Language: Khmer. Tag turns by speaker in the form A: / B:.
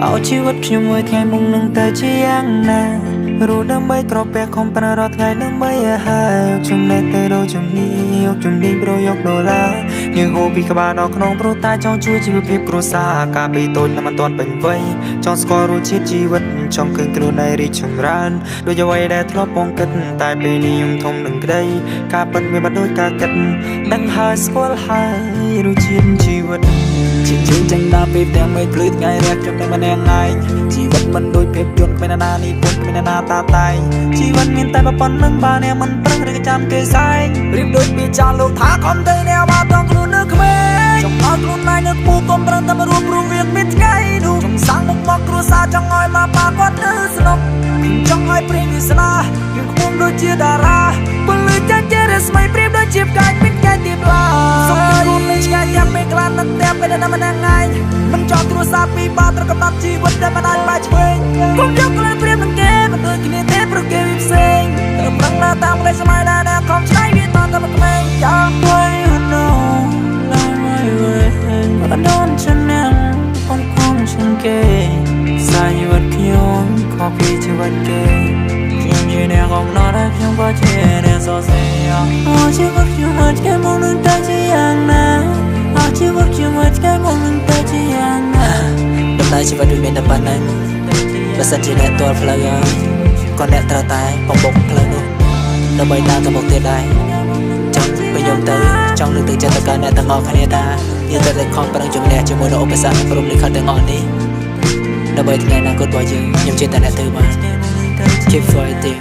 A: เอาชีวิตខ្ញុំមួយថ្ងៃមុខនឹងទៅជាយ៉ាងណាรู้ดังใบกรอบแปะคอมปนารอดไงดังใบอาหารจุ่มในเตโรจุ่มนี้ยกจุ่มนี้โปรยกโดลายังโฮปีกบาดอกน้องโปรตายจ้องช่วยชีวิตเพียบครัวซากาไปต้นน้ำมันตอนเป็นไว้จ้องสกอร์รู้ชีวิตชีวิตจ้องคืนกลัวในริชมร้านโดยจะไว้ได้ทลบปองกันตายไปนิยมทงหนึ่งใดกาเปิดไม่บัดโดยกากันดังหาสกอร์หายรู้ชีวิตชีวิตจังดาปีแต่ไม่พลืดไงแรกจำได้มันยังไงชีวิตมันโดยเพียบยนต์ไม่นานนี่ปุ่นไม่นานตาตายชีวิตมีแต่ปนនឹងបានเนี่ยมันប្រឹងឬចាំគេសែងរៀបដូចពីចានលោកថាខំទៅแนวមកតងខ្លួននៅក្មេងចំអល់ខ្លួនណៃនៅពូកុំប្រឹងតែរួមព្រោះវាមានថ្ងៃនោះខ្ញុំសាំងមុខមកគ្រួសារចង់ឲ្យមកប៉ាគាត់នៅស្នុកខ្ញុំចង់ឲ្យព្រៀងវាស្នាខ្ញុំខ្ពងដូចជាតារាពលឺចាញ់ជារស្មីព្រៀបដូចជាផ្កាយមានថ្ងៃទីប្លាសុខខ្លួនមិនឆ្ងាយចាំពេលក្លាននឹងតែពេលណាមិនថ្ងៃមិនចង់គ្រួសារពីបាត្រកំណត់ជីវិតតែមិនអាចបែកឆ្វេងគុំយកក្លិនព្រៀបនឹងគេមិនដូចគ្នាទេព្រោះគេវាផ្សេងតែប្រឹងណាតាមលេខស្មៃណាណាខំឆ្នៃវាតតែមកក្មេងយ៉ាង Why you know like my way អត់ដល់ฉันនឹងคนคงฉันគេសាយវត្តខ្ញុំខកពីជីវិតគេខ្ញុំជាអ្នកកំណត់តែខ្ញុំក៏ជាអ្នកសរសេរអូជីវិតខ្ញុំអត់គេមកនឹងតែជាយ៉ាងណាអូជីវិតខ្ញុំអត់គេមកនឹងតែជាយ៉ាងណាដំណើរជីវិតដូចមានតែប៉ុណ្ណឹងបើសិនជាអ្នកទាល់ផ្លូវហើយក៏អ្នកត្រូវតែបំបុកផ្លូវនោះដើម្បីដើរទៅមុខទៀតដែរចាំពេលយំទៅចង់លើកទឹកចិត្តទៅកាន់អ្នកទាំងអស់គ្នាថាយើងត្រូវតែខំប្រឹងជំនះជាមួយនឹងឧបសគ្គព្រមលិខិតទាំងអស់នេះដើម្បីថ្ងៃអនាគតរបស់យើងខ្ញុំជឿតែអ្នកធ្វើបាន Keep fighting